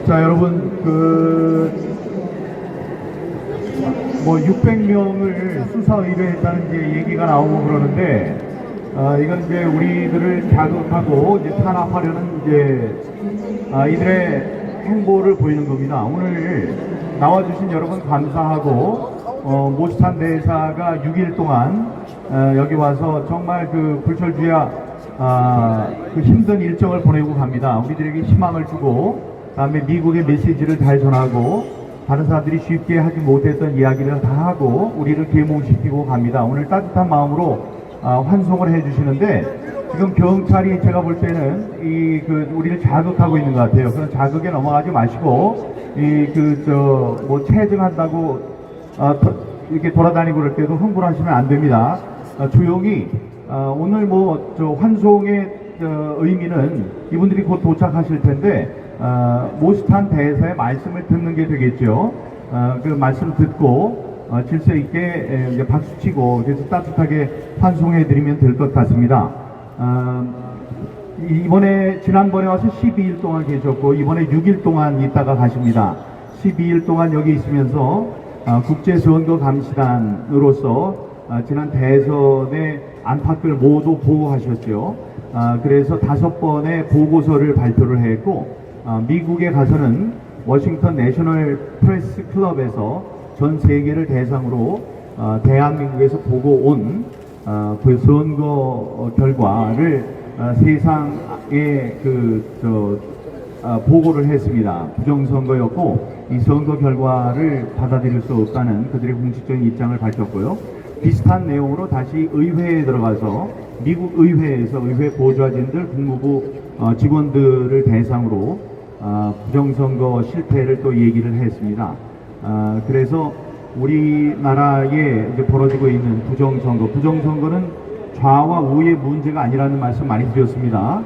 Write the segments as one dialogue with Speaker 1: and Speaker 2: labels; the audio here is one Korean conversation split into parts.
Speaker 1: 자, 여러분, 600명을 수사 의뢰했다는 이제 얘기가 나오고 그러는데, 이건 이제 우리들을 자극하고 이제 탄압하려는 이제, 이들의 행보를 보이는 겁니다. 오늘 나와주신 여러분 감사하고, 모스탄 대사가 6일 동안, 여기 와서 정말 그 불철주야, 그 힘든 일정을 보내고 갑니다. 우리들에게 희망을 주고, 다음에 미국의 메시지를 잘 전하고, 다른 사람들이 쉽게 하지 못했던 이야기를 다 하고, 우리를 계몽시키고 갑니다. 오늘 따뜻한 마음으로 환송을 해주시는데, 지금 경찰이 제가 볼 때는 우리를 자극하고 있는 것 같아요. 그런 자극에 넘어가지 마시고, 체증한다고, 이렇게 돌아다니고 그럴 때도 흥분하시면 안 됩니다. 조용히, 오늘 환송의 의미는 이분들이 곧 도착하실 텐데, 모스탄 대사의 말씀을 듣는 게 되겠죠. 그 말씀 듣고 질서 있게 이제 박수치고 그래서 따뜻하게 환송해드리면 될 것 같습니다. 지난번에 와서 12일 동안 계셨고 이번에 6일 동안 있다가 가십니다. 12일 동안 여기 있으면서 국제선거 감시단으로서 지난 대선의 안팎을 모두 보고하셨죠. 그래서 5번의 보고서를 발표를 했고, 미국에 가서는 워싱턴 내셔널 프레스 클럽에서 전 세계를 대상으로 대한민국에서 보고 온 그 선거 결과를 세상에 보고를 했습니다. 부정선거였고 이 선거 결과를 받아들일 수 없다는 그들의 공식적인 입장을 밝혔고요. 비슷한 내용으로 다시 의회에 들어가서 미국 의회에서 의회 보좌진들, 국무부 직원들을 대상으로 부정선거 실패를 또 얘기를 했습니다. 그래서 우리나라에 이제 벌어지고 있는 부정선거는 좌와 우의 문제가 아니라는 말씀 많이 드렸습니다.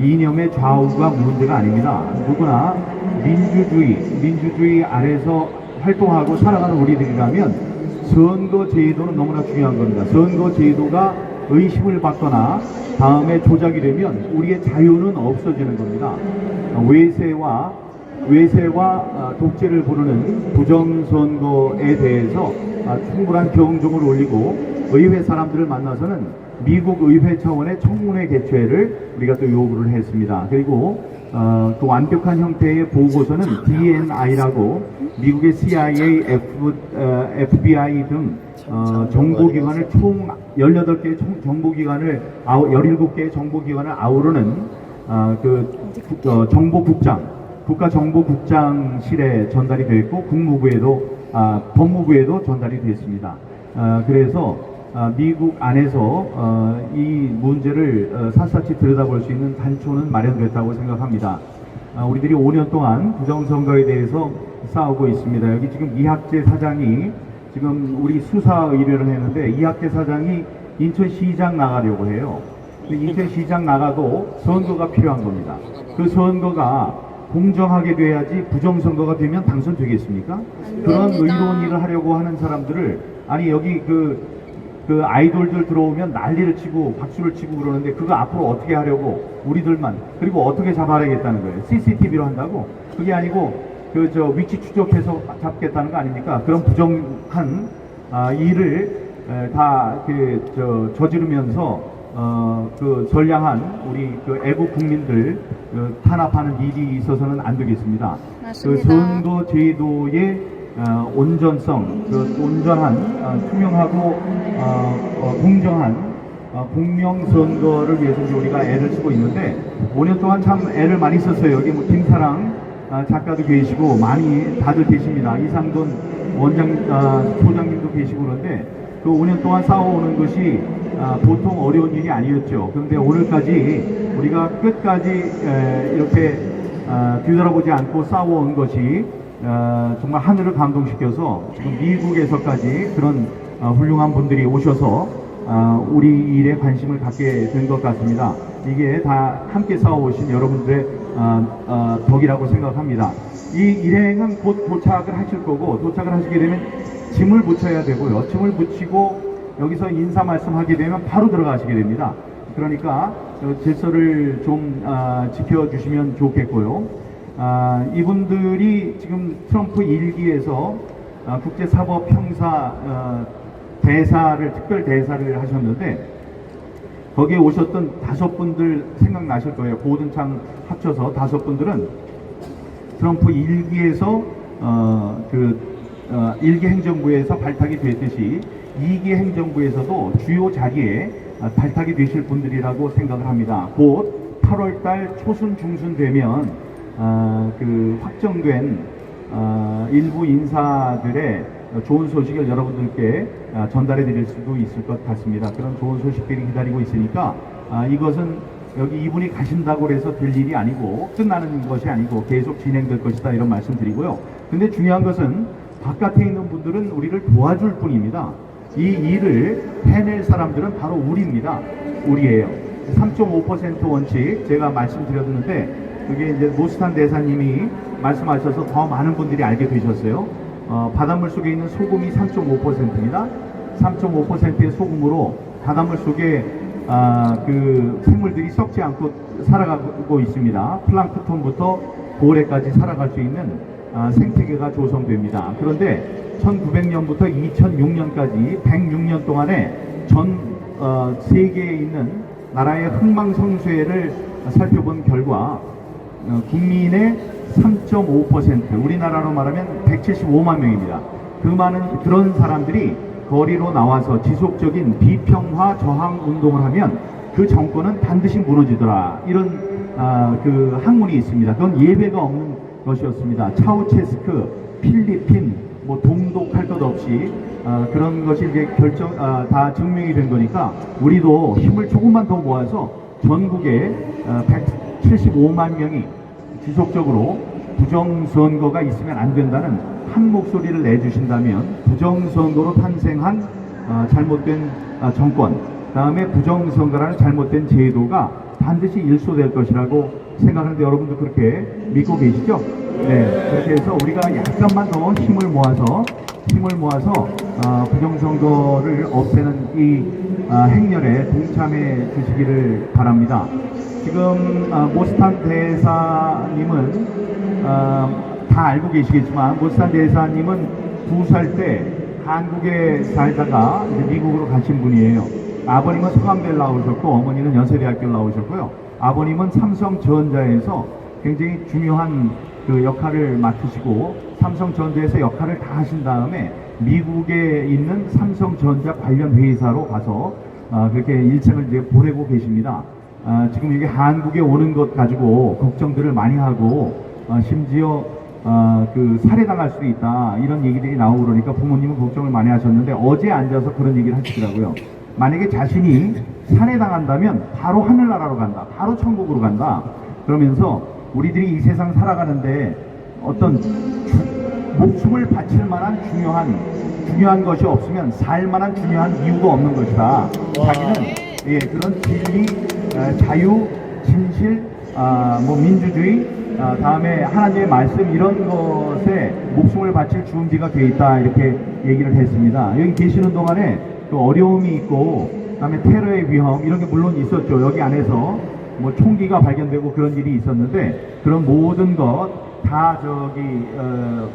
Speaker 1: 이념의 좌우가 문제가 아닙니다. 누구나 민주주의 아래서 활동하고 살아가는 우리들이라면 선거 제도는 너무나 중요한 겁니다. 선거 제도가 의심을 받거나 다음에 조작이 되면 우리의 자유는 없어지는 겁니다. 외세와 독재를 부르는 부정선거에 대해서 충분한 경종을 울리고 의회 사람들을 만나서는 미국 의회 차원의 청문회 개최를 우리가 또 요구를 했습니다. 그리고 또 완벽한 형태의 보고서는 DNI라고 미국의 CIA, FBI 등 정보기관을 총 18개의 정보기관을 17개의 정보기관을 아우르는 국가정보국장실에 전달이 되었고 법무부에도 전달이 됐습니다. 그래서 미국 안에서 이 문제를 샅샅이 들여다볼 수 있는 단초는 마련됐다고 생각합니다. 우리들이 5년 동안 부정선거에 대해서 싸우고 있습니다. 여기 지금 이학재 사장이 지금 우리 수사 의뢰를 했는데 이학재 사장이 인천시장 나가려고 해요. 인천시장 나가도 선거가 필요한 겁니다. 그 선거가 공정하게 돼야지 부정선거가 되면 당선되겠습니까? 그런 의로운 일을 하려고 하는 사람들을 여기 그 아이돌들 들어오면 난리를 치고 박수를 치고 그러는데 그거 앞으로 어떻게 하려고 우리들만 그리고 어떻게 잡아내겠다는 거예요. CCTV로 한다고? 그게 아니고 위치 추적해서 잡겠다는 거 아닙니까? 그런 부정한 일을 다 저지르면서 선량한 우리 애국 국민들 탄압하는 일이 있어서는 안 되겠습니다.
Speaker 2: 맞습니다.
Speaker 1: 선거 제도의 온전성, 온전한 투명하고 공정한 공명선거를 위해서 이제 우리가 애를 쓰고 있는데 5년 동안 참 애를 많이 썼어요. 여기 김사랑 작가도 계시고 많이 다들 계십니다. 이상돈 소장님도 계시고 그런데 그 5년 동안 싸워오는 것이 보통 어려운 일이 아니었죠. 그런데 오늘까지 우리가 끝까지 이렇게 뒤돌아보지 않고 싸워온 것이 정말 하늘을 감동시켜서 지금 미국에서까지 그런 훌륭한 분들이 오셔서 우리 일에 관심을 갖게 된 것 같습니다. 이게 다 함께 싸워오신 여러분들의 덕이라고 생각합니다. 이 일행은 곧 도착을 하실 거고 도착을 하시게 되면 짐을 붙여야 되고요. 짐을 붙이고 여기서 인사 말씀하게 되면 바로 들어가시게 됩니다. 그러니까 질서를 좀 지켜주시면 좋겠고요. 이분들이 지금 트럼프 일기에서 국제사법 형사 대사를 특별 대사를 하셨는데 거기에 오셨던 5분들 생각나실 거예요. 고든창 합쳐서 5분들은 트럼프 일기에서 1기 행정부에서 발탁이 됐듯이 2기 행정부에서도 주요 자리에 발탁이 되실 분들이라고 생각을 합니다. 곧 8월달 초순 중순 되면 확정된 일부 인사들의 좋은 소식을 여러분들께 전달해 드릴 수도 있을 것 같습니다. 그런 좋은 소식들이 기다리고 있으니까 이것은 여기 이분이 가신다고 해서 될 일이 아니고 끝나는 것이 아니고 계속 진행될 것이다, 이런 말씀 드리고요. 근데 중요한 것은 바깥에 있는 분들은 우리를 도와줄 뿐입니다. 이 일을 해낼 사람들은 바로 우리입니다. 우리예요. 3.5% 원칙 제가 말씀드렸는데 그게 이제 모스탄 대사님이 말씀하셔서 더 많은 분들이 알게 되셨어요. 바닷물 속에 있는 소금이 3.5%입니다. 3.5%의 소금으로 바닷물 속에 생물들이 썩지 않고 살아가고 있습니다. 플랑크톤부터 고래까지 살아갈 수 있는 생태계가 조성됩니다. 그런데 1900년부터 2006년까지 106년 동안에 전 세계에 있는 나라의 흥망성쇠를 살펴본 결과 국민의 3.5%, 우리나라로 말하면 175만 명입니다. 그 많은 그런 사람들이 거리로 나와서 지속적인 비평화 저항 운동을 하면 그 정권은 반드시 무너지더라, 이런 학문이 있습니다. 그건 예배가 없는 것이었습니다. 차우체스크, 필리핀, 동독할 것 없이 그런 것이 이제 다 증명이 된 거니까 우리도 힘을 조금만 더 모아서 전국에 175만 명이 지속적으로 부정선거가 있으면 안 된다는 한 목소리를 내주신다면 부정선거로 탄생한 잘못된 정권, 다음에 부정선거라는 잘못된 제도가 반드시 일소될 것이라고 생각하는데 여러분도 그렇게 믿고 계시죠? 네, 그렇게 해서 우리가 약간만 더 힘을 모아서 부정선거를 없애는 이 행렬에 동참해 주시기를 바랍니다. 지금 모스탄 대사님은 다 알고 계시겠지만 모스탄 대사님은 2살 때 한국에 살다가 이제 미국으로 가신 분이에요. 아버님은 서강대를 나오셨고 어머니는 연세대학교를 나오셨고요. 아버님은 삼성전자에서 굉장히 중요한 그 역할을 맡으시고 삼성전자에서 역할을 다 하신 다음에 미국에 있는 삼성전자 관련 회사로 가서 그렇게 일생을 이제 보내고 계십니다. 지금 이게 한국에 오는 것 가지고 걱정들을 많이 하고 심지어 살해당할 수도 있다, 이런 얘기들이 나오고 그러니까 부모님은 걱정을 많이 하셨는데 어제 앉아서 그런 얘기를 하시더라고요. 만약에 자신이 살해당한다면 바로 하늘나라로 간다, 바로 천국으로 간다, 그러면서 우리들이 이 세상 살아가는데 어떤 목숨을 바칠 만한 중요한 것이 없으면 살 만한 중요한 이유가 없는 것이다. 자기는 그런 진리, 자유, 진실, 민주주의, 다음에 하나님의 말씀, 이런 것에 목숨을 바칠 준비가 돼 있다, 이렇게 얘기를 했습니다. 여기 계시는 동안에 또 어려움이 있고 그다음에 테러의 위험, 이런 게 물론 있었죠. 여기 안에서 총기가 발견되고 그런 일이 있었는데 그런 모든 것 다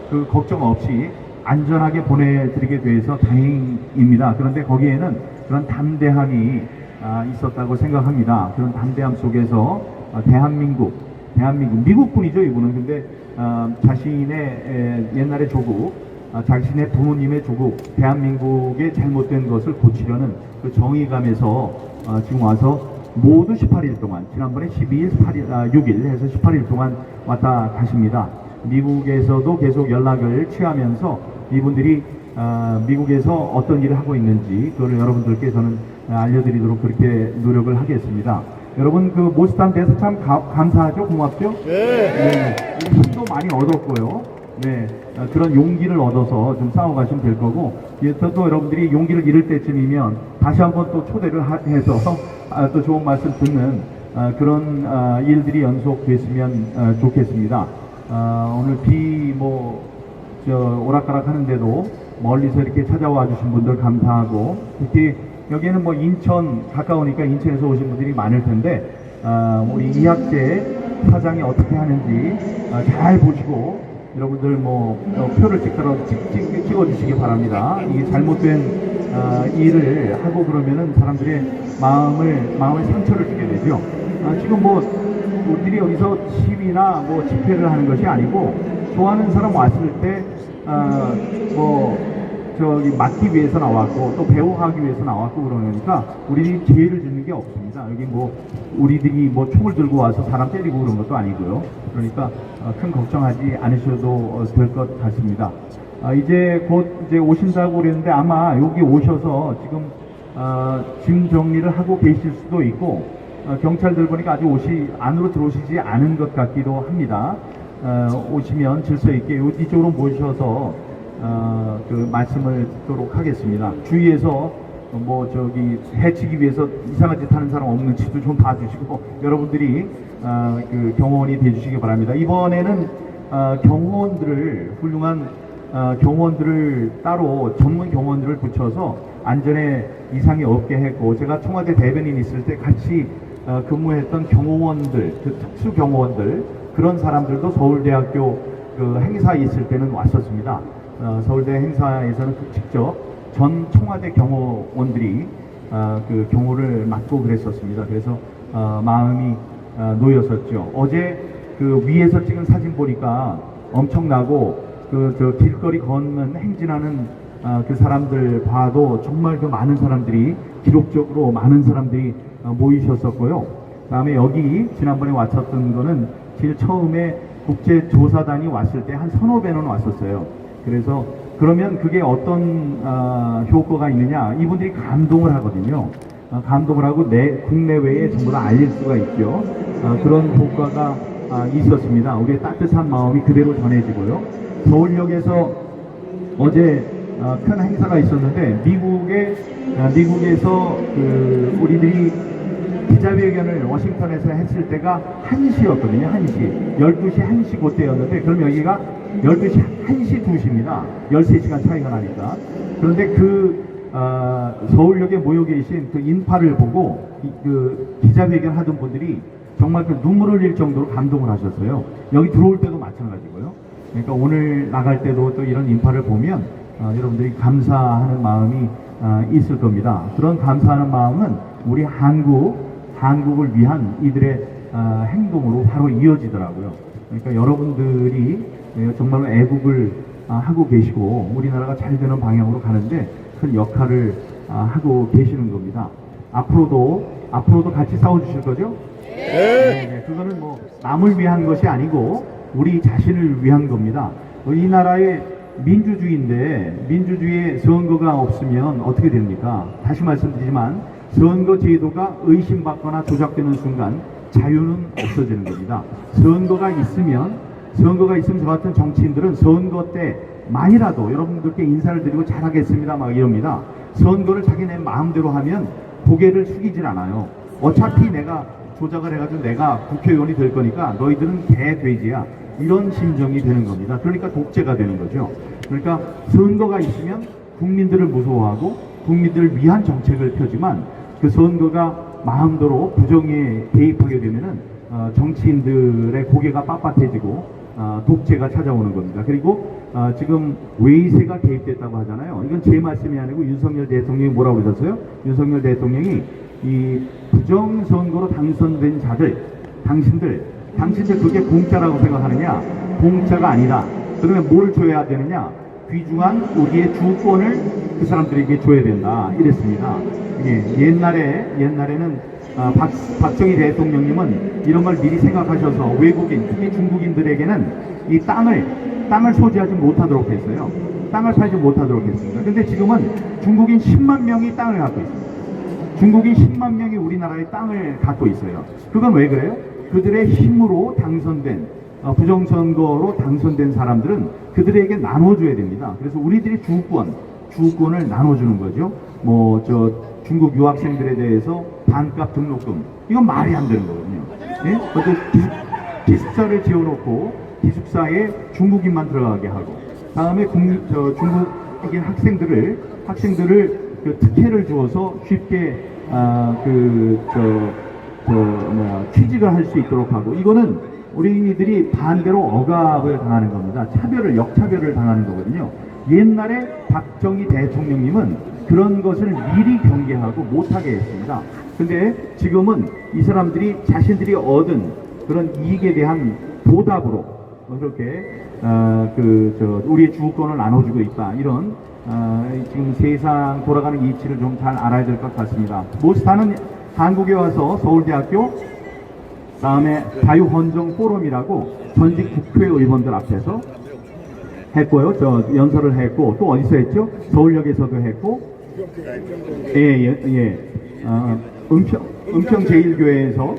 Speaker 1: 그 걱정 없이 안전하게 보내드리게 돼서 다행입니다. 그런데 거기에는 그런 담대함이 있었다고 생각합니다. 그런 담대함 속에서 대한민국, 미국분이죠, 이분은. 근데 자신의 옛날의 조국, 자신의 부모님의 조국, 대한민국의 잘못된 것을 고치려는 그 정의감에서 지금 와서 모두 18일 동안, 지난번에 12일, 6일 해서 18일 동안 왔다 가십니다. 미국에서도 계속 연락을 취하면서 이분들이 미국에서 어떤 일을 하고 있는지 그걸 여러분들께 저는 알려드리도록 그렇게 노력을 하겠습니다. 여러분, 모스탄 대사 참 감사하죠? 고맙죠? 네. 힘도 많이 얻었고요. 네. 그런 용기를 얻어서 좀 싸워가시면 될 거고, 또 여러분들이 용기를 잃을 때쯤이면 다시 한번 또 초대를 해서 또 좋은 말씀 듣는 그런 일들이 연속됐으면 좋겠습니다. 오늘 오락가락 하는데도 멀리서 이렇게 찾아와 주신 분들 감사하고, 특히 여기에는 인천 가까우니까 인천에서 오신 분들이 많을 텐데, 우리 이학재 사장이 어떻게 하는지 잘 보시고 여러분들 표를 찍어주시기 바랍니다. 이게 잘못된 일을 하고 그러면은 사람들의 마음에 상처를 주게 되죠. 지금 우리들이 여기서 시위나 집회를 하는 것이 아니고 좋아하는 사람 왔을 때 맡기 위해서 나왔고 또 배우하기 위해서 나왔고 그러니까 우리들이 죄를 짓는 게 없습니다. 여기 우리들이 총을 들고 와서 사람 때리고 그런 것도 아니고요. 그러니까 큰 걱정하지 않으셔도 될 것 같습니다. 이제 곧 오신다고 그랬는데 아마 여기 오셔서 지금 짐 정리를 하고 계실 수도 있고 경찰들 보니까 아직 안으로 들어오시지 않은 것 같기도 합니다. 오시면 질서 있게 이쪽으로 모셔서 말씀을 듣도록 하겠습니다. 주위에서 해치기 위해서 이상한 짓 하는 사람 없는지도 좀 봐주시고 여러분들이 경호원이 되주시기 바랍니다. 이번에는 경호원들을 훌륭한 경호원들을 따로 전문 경호원들을 붙여서 안전에 이상이 없게 했고 제가 청와대 대변인 있을 때 같이 근무했던 경호원들, 특수 경호원들 그런 사람들도 서울대학교 행사 있을 때는 왔었습니다. 서울대 행사에서는 직접 전 청와대 경호원들이 경호를 맡고 그랬었습니다. 그래서 마음이 놓였었죠. 어제 위에서 찍은 사진 보니까 엄청나고 길거리 걷는 행진하는 그 사람들 봐도 정말 많은 사람들이 기록적으로 많은 사람들이 모이셨었고요. 다음에 여기 지난번에 왔었던 거는 제일 처음에 국제조사단이 왔을 때 한 1,000~1,500명 왔었어요. 그래서 그러면 그게 어떤 효과가 있느냐, 이분들이 감동을 하거든요. 감동을 하고 국내외에 전부 다 알릴 수가 있죠. 그런 효과가 있었습니다. 우리의 따뜻한 마음이 그대로 전해지고요. 서울역에서 어제 큰 행사가 있었는데 미국에서 우리들이 기자회견을 워싱턴에서 했을 때가 1시였거든요. 1시. 12시 1시 그때였는데 그럼 여기가 12시 1시 2시입니다. 13시간 차이가 나니까. 그런데 서울역에 모여 계신 인파를 보고 기자회견 하던 분들이 정말 눈물을 흘릴 정도로 감동을 하셨어요. 여기 들어올 때도 마찬가지고요. 그러니까 오늘 나갈 때도 또 이런 인파를 보면 여러분들이 감사하는 마음이 있을 겁니다. 그런 감사하는 마음은 우리 한국을 위한 이들의 행동으로 바로 이어지더라고요. 그러니까 여러분들이 정말로 애국을 하고 계시고 우리나라가 잘 되는 방향으로 가는데 큰 역할을 하고 계시는 겁니다. 앞으로도 같이 싸워주실 거죠? 네. 그거는 남을 위한 것이 아니고 우리 자신을 위한 겁니다. 이 나라의 민주주의인데 민주주의에 선거가 없으면 어떻게 됩니까? 다시 말씀드리지만 선거 제도가 의심받거나 조작되는 순간 자유는 없어지는 겁니다. 선거가 있으면 저 같은 정치인들은 선거 때만이라도 여러분들께 인사를 드리고 잘하겠습니다 막 이럽니다. 선거를 자기네 마음대로 하면 고개를 숙이질 않아요. 어차피 내가 조작을 해가지고 내가 국회의원이 될 거니까 너희들은 개돼지야, 이런 심정이 되는 겁니다. 그러니까 독재가 되는 거죠. 그러니까 선거가 있으면 국민들을 무서워하고 국민들을 위한 정책을 펴지만 그 선거가 마음대로 부정에 개입하게 되면은 정치인들의 고개가 빳빳해지고 독재가 찾아오는 겁니다. 그리고 지금 외세가 개입됐다고 하잖아요. 이건 제 말씀이 아니고 윤석열 대통령이 뭐라고 그러셨어요? 윤석열 대통령이 이 부정선거로 당선된 자들, 당신들 그게 공짜라고 생각하느냐? 공짜가 아니다. 그러면 뭘 줘야 되느냐? 귀중한 우리의 주권을 그 사람들에게 줘야 된다, 이랬습니다. 옛날에는 박정희 대통령님은 이런 걸 미리 생각하셔서 외국인, 특히 중국인들에게는 이 땅을 소지하지 못하도록 했어요. 땅을 팔지 못하도록 했습니다. 근데 지금은 중국인 10만 명이 땅을 갖고 있습니다. 중국인 10만 명이 우리나라의 땅을 갖고 있어요. 그건 왜 그래요? 그들의 힘으로 당선된, 부정선거로 당선된 사람들은 그들에게 나눠줘야 됩니다. 그래서 우리들이 주권을 나눠주는 거죠. 중국 유학생들에 대해서 반값 등록금, 이건 말이 안 되는 거거든요. 예? 어떤 기숙사를 지어놓고 기숙사에 중국인만 들어가게 하고, 다음에 중국인 학생들을 특혜를 주어서 쉽게 취직을 할 수 있도록 하고, 이거는 우리들이 반대로 억압을 당하는 겁니다. 역차별을 당하는 거거든요. 옛날에 박정희 대통령님은 그런 것을 미리 경계하고 못하게 했습니다. 근데 지금은 이 사람들이 자신들이 얻은 그런 이익에 대한 보답으로 그렇게 우리의 주권을 나눠주고 있다. 이런 지금 세상 돌아가는 이치를 좀 잘 알아야 될 것 같습니다. 모스타는 한국에 와서 서울대학교 다음에 자유헌정 포럼이라고 전직 국회의원들 앞에서 했고요. 연설을 했고 또 어디서 했죠? 서울역에서도 했고 은평 제1교회에서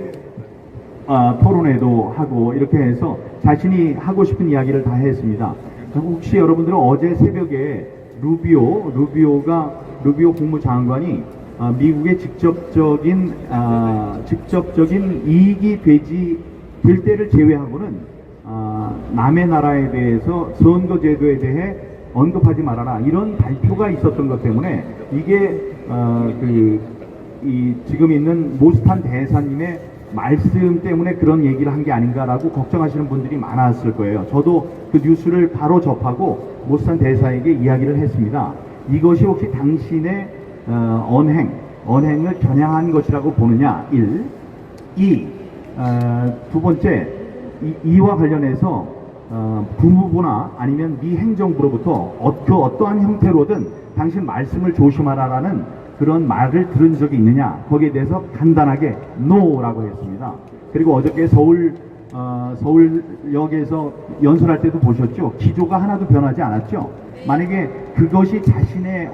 Speaker 1: 토론회도 하고 이렇게 해서 자신이 하고 싶은 이야기를 다 했습니다. 혹시 여러분들은 어제 새벽에 루비오 국무장관이 미국의 직접적인 이익이 될 때를 제외하고는 남의 나라에 대해서 선거제도에 대해 언급하지 말아라 이런 발표가 있었던 것 때문에 이게 지금 있는 모스탄 대사님의 말씀 때문에 그런 얘기를 한 게 아닌가라고 걱정하시는 분들이 많았을 거예요. 저도 그 뉴스를 바로 접하고 모스탄 대사에게 이야기를 했습니다. 이것이 혹시 당신의 언행을 겨냥한 것이라고 보느냐? 1. 2. 두 번째, 이와 관련해서 국무부나 아니면 미 행정부로부터 어떠한 형태로든 당신 말씀을 조심하라라는 그런 말을 들은 적이 있느냐? 거기에 대해서 간단하게 NO라고 했습니다. 그리고 어저께 서울역에서 연설할 때도 보셨죠? 기조가 하나도 변하지 않았죠? 만약에 그것이 자신의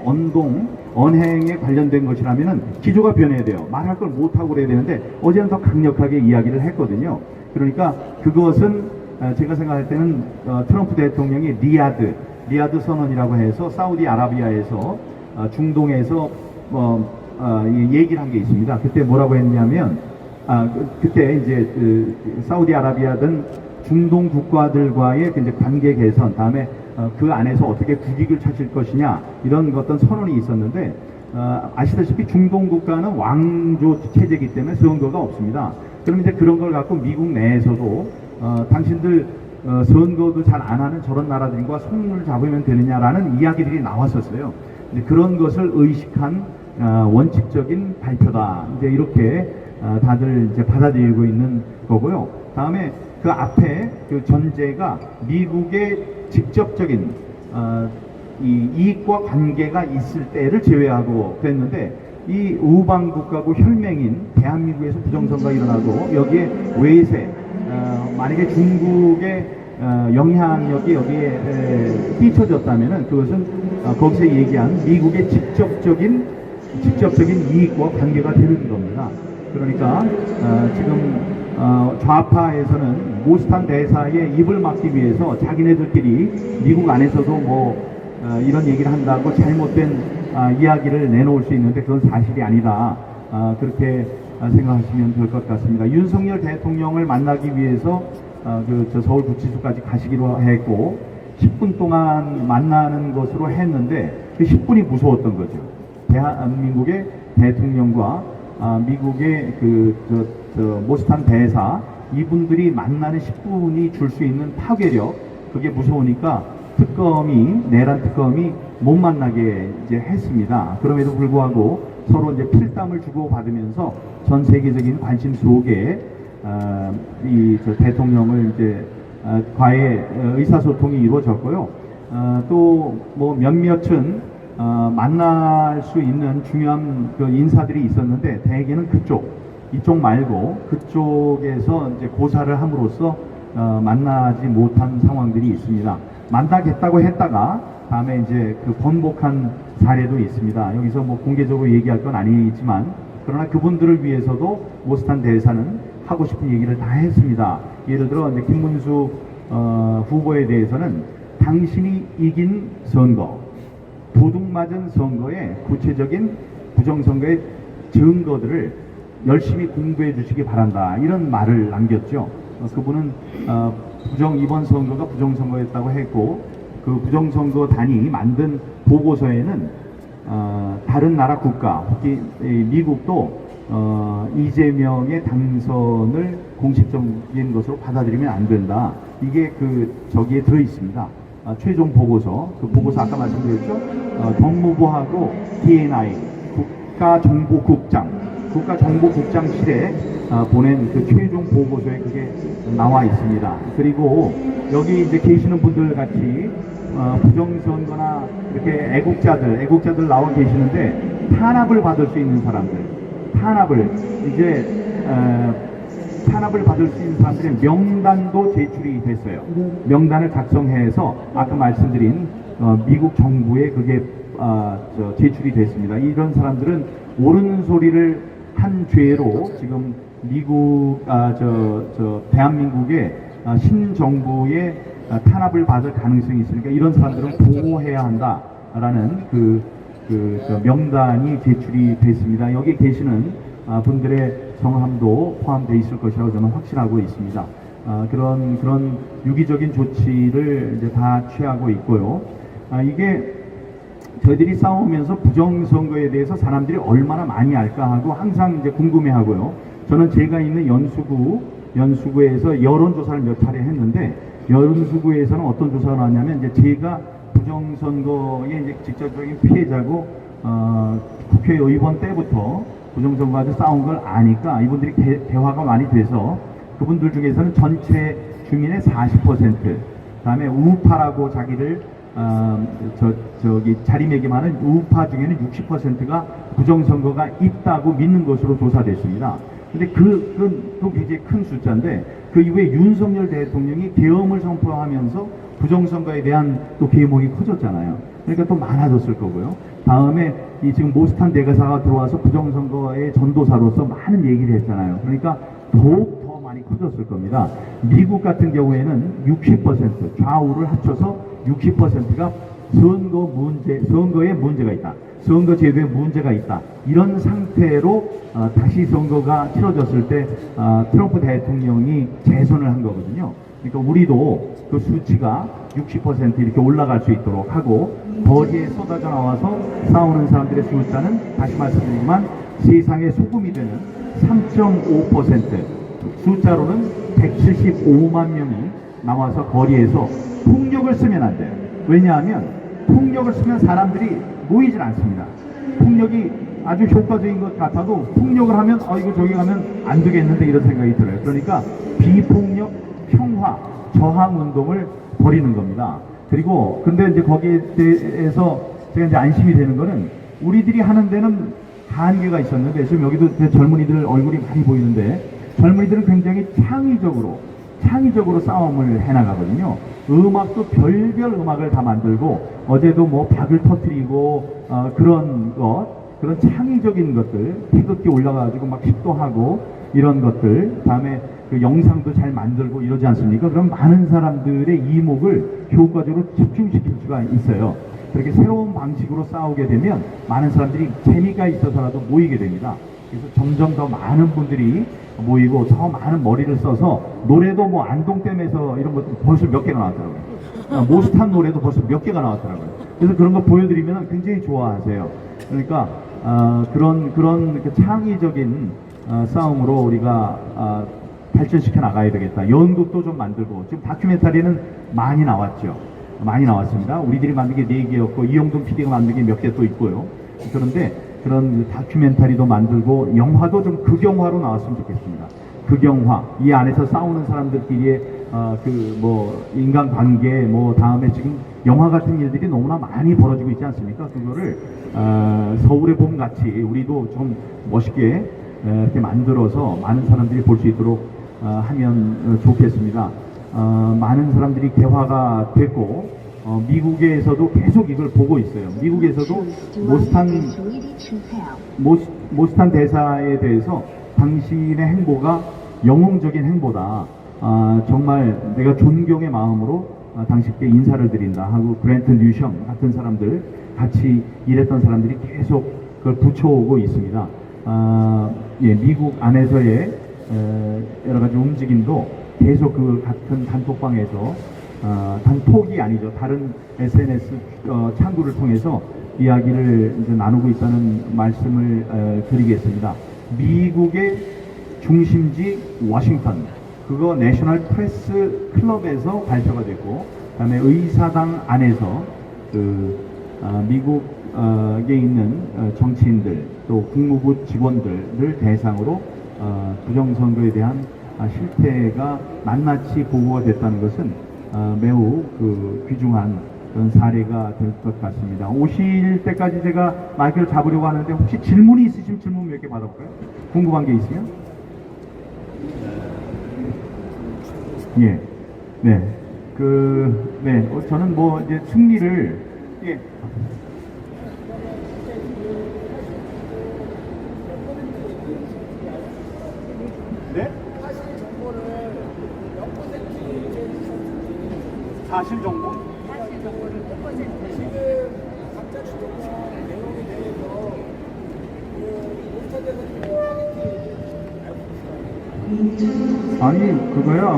Speaker 1: 언행에 관련된 것이라면 기조가 변해야 돼요. 말할 걸 못하고 그래야 되는데 어제는 더 강력하게 이야기를 했거든요. 그러니까 그것은 제가 생각할 때는 트럼프 대통령이 리야드 선언이라고 해서 사우디아라비아에서 중동에서 얘기를 한 게 있습니다. 그때 뭐라고 했냐면 그때 이제 사우디아라비아든 중동 국가들과의 이제 관계 개선 다음에 그 안에서 어떻게 국익을 찾을 것이냐 이런 어떤 선언이 있었는데 아시다시피 중동 국가는 왕조 체제이기 때문에 선거가 없습니다. 그럼 이제 그런 걸 갖고 미국 내에서도 당신들 선거도 잘 안 하는 저런 나라들과 손을 잡으면 되느냐라는 이야기들이 나왔었어요. 그런 것을 의식한 원칙적인 발표다. 이제 이렇게 다들 이제 받아들이고 있는 거고요. 다음에 그 앞에 그 전제가 미국의 직접적인 이 이익과 관계가 있을 때를 제외하고 그랬는데 이 우방 국가고 혈맹인 대한민국에서 부정선거가 일어나고 여기에 외세 만약에 중국의 영향력이 여기에 끼쳐졌다면은 그것은 거기서 얘기한 미국의 직접적인 이익과 관계가 되는 겁니다. 그러니까 지금 좌파에서는 모스탄 대사의 입을 막기 위해서 자기네들끼리 미국 안에서도 이런 얘기를 한다고 잘못된 이야기를 내놓을 수 있는데 그건 사실이 아니다. 그렇게 생각하시면 될 것 같습니다. 윤석열 대통령을 만나기 위해서 서울구치소까지 가시기로 했고 10분 동안 만나는 것으로 했는데 그 10분이 무서웠던 거죠. 대한민국의 대통령과 미국의 모스탄 대사 이분들이 만나는 10분이 줄 수 있는 파괴력 그게 무서우니까 내란 특검이 못 만나게 이제 했습니다. 그럼에도 불구하고 서로 이제 필담을 주고 받으면서 전 세계적인 관심 속에 대통령을 이제 과의 의사소통이 이루어졌고요. 또 몇몇은 만날 수 있는 중요한 그 인사들이 있었는데 대개는 이쪽 말고 그쪽에서 이제 고사를 함으로써 만나지 못한 상황들이 있습니다. 만나겠다고 했다가 다음에 이제 번복한 사례도 있습니다. 여기서 공개적으로 얘기할 건 아니지만 그러나 그분들을 위해서도 모스탄 대사는 하고 싶은 얘기를 다 했습니다. 예를 들어 이제 김문수 후보에 대해서는 당신이 이긴 선거, 도둑맞은 선거의 구체적인 부정선거의 증거들을 열심히 공부해 주시기 바란다. 이런 말을 남겼죠. 그분은 이번 선거가 부정선거였다고 했고 그 부정선거단이 만든 보고서에는 다른 나라 국가, 특히 미국도 이재명의 당선을 공식적인 것으로 받아들이면 안 된다. 이게 저기에 들어 있습니다. 최종 보고서, 그 보고서 아까 말씀드렸죠. 법무부하고 DNI, 국가정보국장실에 보낸 그 최종 보고서에 그게 나와 있습니다. 그리고 여기 이제 계시는 분들 같이 부정선거나 이렇게 애국자들 나와 계시는데 탄압을 받을 수 있는 사람들, 탄압을 받을 수 있는 사람들의 명단도 제출이 됐어요. 명단을 작성해서 아까 말씀드린 미국 정부에 그게 제출이 됐습니다. 이런 사람들은 옳은 소리를 한 죄로 지금 대한민국의 신정부의 탄압을 받을 가능성이 있으니까 이런 사람들은 보호해야 한다라는 명단이 제출이 됐습니다. 여기 계시는 분들의 성함도 포함되어 있을 것이라고 저는 확신하고 있습니다. 그런 유기적인 조치를 이제 다 취하고 있고요. 이게 저희들이 싸우면서 부정선거에 대해서 사람들이 얼마나 많이 알까 하고 항상 이제 궁금해하고요. 저는 제가 있는 연수구에서 여론조사를 몇 차례 했는데 연수구에서는 어떤 조사가 나왔냐면 이제 제가 부정선거의 이제 직접적인 피해자고 국회의원 때부터 부정선거까지 싸운 걸 아니까 이분들이 대화가 많이 돼서 그분들 중에서는 전체 주민의 40%, 그다음에 우파라고 자기를 자리매김하는 우파 중에는 60%가 부정선거가 있다고 믿는 것으로 조사됐습니다. 근데 그건 굉장히 큰 숫자인데 그 이후에 윤석열 대통령이 계엄을 선포하면서 부정선거에 대한 또 계몽이 커졌잖아요. 그러니까 또 많아졌을 거고요. 다음에 이 지금 모스탄 대가사가 들어와서 부정선거의 전도사로서 많은 얘기를 했잖아요. 그러니까 더욱 더 많이 커졌을 겁니다. 미국 같은 경우에는 60% 좌우를 합쳐서 60%가 선거에 문제가 있다. 선거제도에 문제가 있다. 이런 상태로 다시 선거가 치러졌을 때 트럼프 대통령이 재선을 한 거거든요. 그러니까 우리도 그 수치가 60% 이렇게 올라갈 수 있도록 하고 거리에 쏟아져 나와서 싸우는 사람들의 숫자는 다시 말씀드리지만 세상의 소금이 되는 3.5% 숫자로는 175만 명이 나와서 거리에서 폭력을 쓰면 안 돼요. 왜냐하면 폭력을 쓰면 사람들이 모이질 않습니다. 폭력이 아주 효과적인 것 같아도 폭력을 하면 이거 저기 가면 안 되겠는데 이런 생각이 들어요. 그러니까 비폭력 평화 저항 운동을 벌이는 겁니다. 그리고 근데 이제 거기에 대해서 제가 이제 안심이 되는 거는 우리들이 하는 데는 한계가 있었는데 지금 여기도 젊은이들 얼굴이 많이 보이는데 젊은이들은 굉장히 창의적으로 싸움을 해나가거든요. 음악도 별별 음악을 다 만들고 어제도 뭐 박을 터뜨리고 그런 창의적인 것들 태극기 올라가지고 막 힙도 이런 것들 다음에 그 영상도 잘 만들고 이러지 않습니까? 그럼 많은 사람들의 이목을 효과적으로 집중시킬 수가 있어요. 그렇게 새로운 방식으로 싸우게 되면 많은 사람들이 재미가 있어서라도 모이게 됩니다. 그래서 점점 더 많은 분들이 모이고 더 많은 머리를 써서 노래도 뭐 안동댐에서 이런 것도 벌써 몇 개가 나왔더라고요. 모스탄 노래도 벌써 몇 개가 나왔더라고요. 그래서 그런 거 보여드리면 굉장히 좋아하세요. 그러니까 그런 창의적인 싸움으로 우리가 발전시켜 나가야 되겠다. 연극도 좀 만들고 지금 다큐멘터리는 많이 나왔죠. 많이 나왔습니다. 우리들이 만든 게 4개였고 이영동 PD가 만든 게 몇 개 또 있고요. 그런데 그런 다큐멘터리도 만들고 영화도 좀 극영화로 나왔으면 좋겠습니다. 극영화 이 안에서 싸우는 사람들끼리의 인간관계 다음에 지금 영화 같은 일들이 너무나 많이 벌어지고 있지 않습니까? 그거를 서울의 봄 같이 우리도 좀 멋있게 이렇게 만들어서 많은 사람들이 볼 수 있도록 하면 좋겠습니다. 많은 사람들이 개화가 됐고 미국에서도 계속 이걸 보고 있어요. 미국에서도 모스탄 대사에 대해서 당신의 행보가 영웅적인 행보다. 정말 내가 존경의 마음으로 당신께 인사를 드린다 하고 그랜트 뉴션 같은 사람들 같이 일했던 사람들이 계속 그걸 붙여오고 있습니다. 미국 안에서의 여러 가지 움직임도 계속 그 같은 단톡방에서 단톡이 아니죠. 다른 SNS 창구를 통해서 이야기를 이제 나누고 있다는 말씀을 드리겠습니다. 미국의 중심지 워싱턴, 그거 내셔널 프레스 클럽에서 발표가 됐고, 그다음에 의사당 안에서 미국에 있는 정치인들 또 국무부 직원들을 대상으로 부정선거에 대한 실태가 낱낱이 보고가 됐다는 것은 매우 귀중한 그런 사례가 될 것 같습니다. 오실 때까지 제가 마이크를 잡으려고 하는데 혹시 질문이 있으시면 질문 몇 개 받아볼까요? 궁금한 게 있으면? 예, 네, 저는 뭐 이제 승리를 예. 네? 사실 정보? 아니 그거야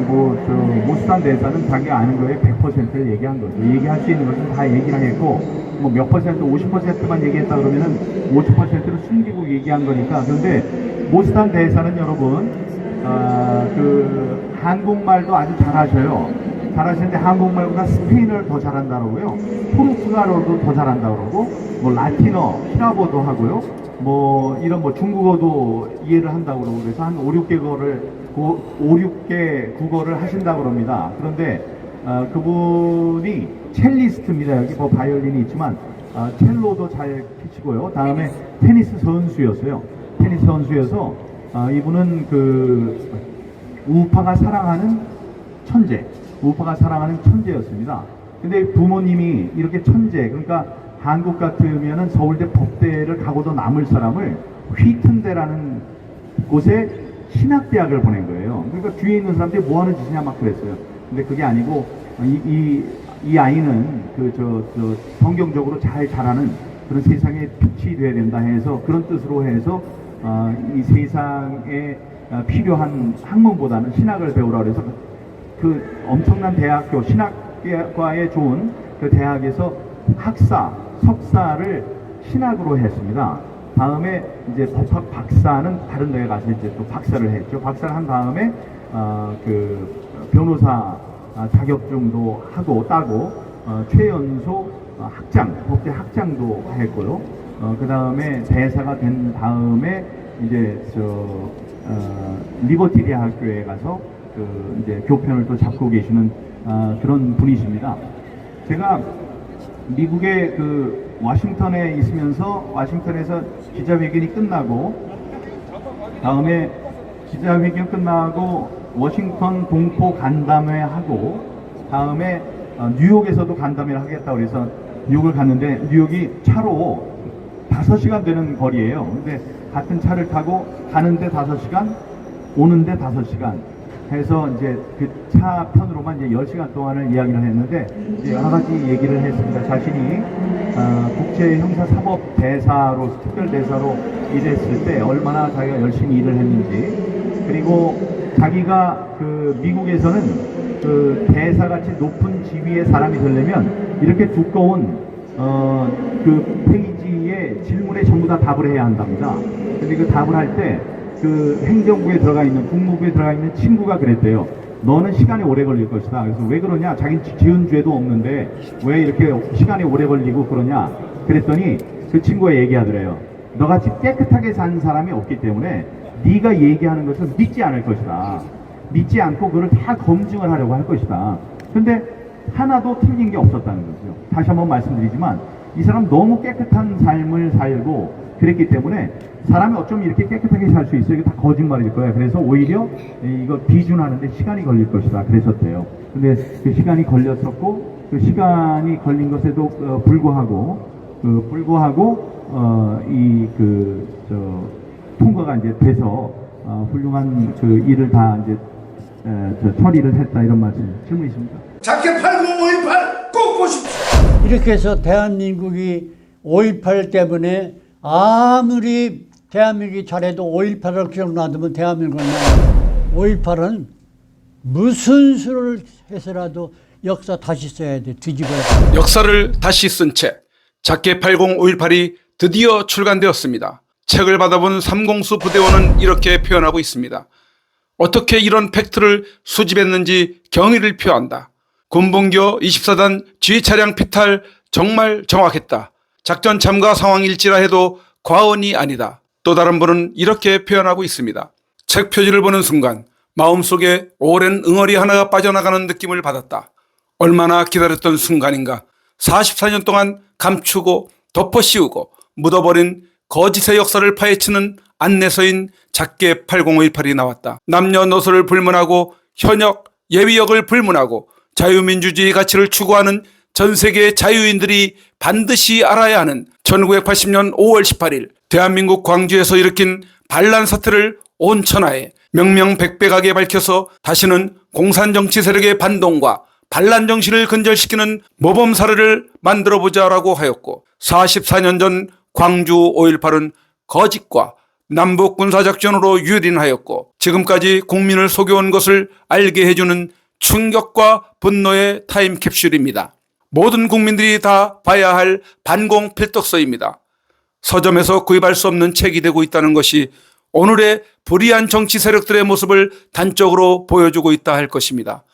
Speaker 1: 모스탄 대사는 자기가 아는 거에 100%를 얘기한 거죠. 얘기할 수 있는 것은 다 얘기를 했고 뭐 몇 퍼센트 50%만 얘기했다 그러면은 50%를 숨기고 얘기한 거니까. 그런데 모스탄 대사는 여러분 한국말도 아주 잘하셔요. 잘하시는데 한국말보다 스페인어를 더 잘한다고요. 포르투갈어도 더 잘한다 그러고 뭐 라틴어, 히라보도 하고요. 뭐 이런 뭐 중국어도 이해를 한다고 그러고 그래서 한 5, 6개 국어를 하신다고 그럽니다. 그런데 그분이 첼리스트입니다. 여기 뭐 바이올린이 있지만 첼로도 잘 치고요. 다음에 테니스 선수였어요. 테니스 선수여서 이분은 우파가 사랑하는 천재였습니다. 근데 부모님이 이렇게 천재, 그러니까 한국 같으면은 서울대 법대를 가고도 남을 사람을 휘튼대라는 곳에 신학대학을 보낸 거예요. 그러니까 뒤에 있는 사람들이 뭐 하는 짓이냐 막 그랬어요. 근데 그게 아니고 이 아이는 성경적으로 잘 자라는 그런 세상에 빛이 돼야 된다 해서 그런 뜻으로 해서 이 세상에 필요한 학문보다는 신학을 배우라 그래서 그 엄청난 대학교 신학과에 좋은 그 대학에서 석사를 신학으로 했습니다. 다음에 이제 법학 박사는 다른 데에 가서 이제 또 박사를 했죠. 박사를 한 다음에 변호사 자격증도 따고 최연소 법대 학장도 했고요. 그 다음에 대사가 된 다음에 이제 리버티 대학교에 가서 이제 교편을 또 잡고 계시는 그런 분이십니다. 제가 미국의 워싱턴에 있으면서 워싱턴에서 기자회견이 끝나고 다음에 기자회견 끝나고 워싱턴 동포 간담회 하고 다음에 뉴욕에서도 간담회를 하겠다고 그래서 뉴욕을 갔는데 뉴욕이 차로 5시간 되는 거리예요. 근데 같은 차를 타고 가는데 5시간, 오는데 5시간 해서 이제 그 차 편으로만 이제 10시간 동안을 이야기를 했는데 이제 여러 가지 얘기를 했습니다. 자신이 국제형사사법 대사로 특별대사로 일했을 때 얼마나 자기가 열심히 일을 했는지, 그리고 자기가 미국에서는 대사같이 높은 지위의 사람이 되려면 이렇게 두꺼운 페이지에 질문에 전부 다 답을 해야 한답니다. 근데 그 답을 할 때 행정부에 들어가 있는 국무부에 들어가 있는 친구가 그랬대요. 너는 시간이 오래 걸릴 것이다. 그래서 왜 그러냐? 자기는 지은 죄도 없는데 왜 이렇게 시간이 오래 걸리고 그러냐? 그랬더니 그 친구가 얘기하더래요. 너같이 깨끗하게 산 사람이 없기 때문에 네가 얘기하는 것을 믿지 않을 것이다. 믿지 않고 그걸 다 검증을 하려고 할 것이다. 근데 하나도 틀린 게 없었다는 거죠. 다시 한번 말씀드리지만 이 사람 너무 깨끗한 삶을 살고 그랬기 때문에 사람이 어쩜 이렇게 깨끗하게 살 수 있어요? 이게 다 거짓말일 거야. 그래서 오히려 이거 비준하는데 시간이 걸릴 것이다. 그랬었대요. 근데 그 시간이 걸렸었고 그 시간이 걸린 것에도 불구하고 통과가 이제 돼서 훌륭한 일을 다 이제 처리를 했다 이런 말씀. 질문 있습니까?
Speaker 2: 자켓 8058 꼭 보십시오.
Speaker 3: 이렇게 해서 대한민국이 5.18 때문에 아무리 대한민국이 잘해도 5.18을 기억나두면 대한민국은 5.18은 무슨 수를 해서라도 역사 다시 써야 돼. 뒤집어야 돼.
Speaker 4: 역사를 다시 쓴 책 자켓 80 5.18이 드디어 출간되었습니다. 책을 받아본 삼공수 부대원은 이렇게 표현하고 있습니다. 어떻게 이런 팩트를 수집했는지 경의를 표한다. 군봉교 24단 G차량 피탈 정말 정확했다. 작전 참가 상황일지라 해도 과언이 아니다. 또 다른 분은 이렇게 표현하고 있습니다. 책 표지를 보는 순간 마음속에 오랜 응어리 하나가 빠져나가는 느낌을 받았다. 얼마나 기다렸던 순간인가. 44년 동안 감추고 덮어씌우고 묻어버린 거짓의 역사를 파헤치는 안내서인 작게 8058이 나왔다. 남녀노소를 불문하고 현역, 예비역을 불문하고 자유민주주의 가치를 추구하는 전 세계의 자유인들이 반드시 알아야 하는 1980년 5월 18일 대한민국 광주에서 일으킨 반란 사태를 온 천하에 명명백백하게 밝혀서 다시는 공산정치 세력의 반동과 반란 정신을 근절시키는 모범 사례를 만들어보자라고 하였고 44년 전 광주 5.18은 거짓과 남북 군사작전으로 유린하였고 지금까지 국민을 속여온 것을 알게 해주는 충격과 분노의 타임캡슐입니다. 모든 국민들이 다 봐야 할 반공 필독서입니다. 서점에서 구입할 수 없는 책이 되고 있다는 것이 오늘의 불의한 정치 세력들의 모습을 단적으로 보여주고 있다 할 것입니다.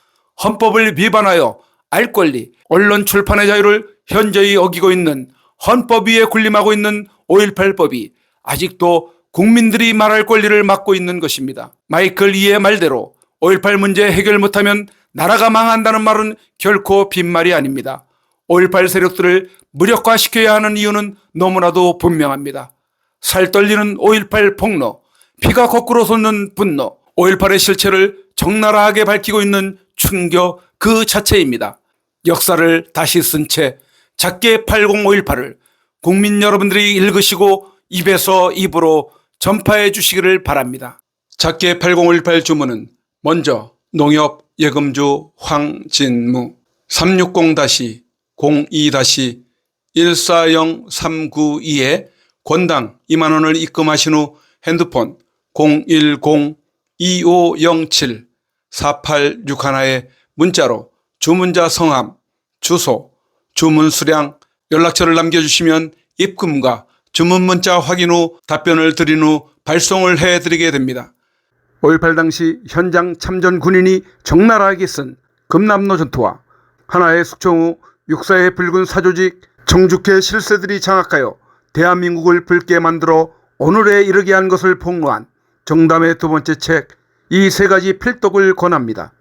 Speaker 4: 헌법을 위반하여 알 권리, 언론 출판의 자유를 현저히 어기고 있는 헌법 위에 군림하고 있는 5.18법이 아직도 국민들이 말할 권리를 막고 있는 것입니다. 마이클 이의 말대로 5.18 문제 해결 못하면 나라가 망한다는 말은 결코 빈말이 아닙니다. 5.18 세력들을 무력화시켜야 하는 이유는 너무나도 분명합니다. 살떨리는 5.18 폭로, 피가 거꾸로 솟는 분노, 5.18의 실체를 적나라하게 밝히고 있는 충격 그 자체입니다. 역사를 다시 쓴 채 작게 8058을 국민 여러분들이 읽으시고 입에서 입으로 전파해 주시기를 바랍니다. 작게 8058 주문은 먼저 농협 예금주 황진무 360-02-140392에 권당 2만원을 입금하신 후 핸드폰 010-2507-4861에 문자로 주문자 성함, 주소, 주문 수량, 연락처를 남겨주시면 입금과 주문 문자 확인 후 답변을 드린 후 발송을 해드리게 됩니다. 5.18 당시 현장 참전 군인이 적나라하게 쓴 금남로 전투와 하나의 숙청 후 육사의 붉은 사조직 정죽회 실세들이 장악하여 대한민국을 붉게 만들어 오늘에 이르게 한 것을 폭로한 정담의 두 번째 책 이 세 가지 필독을 권합니다.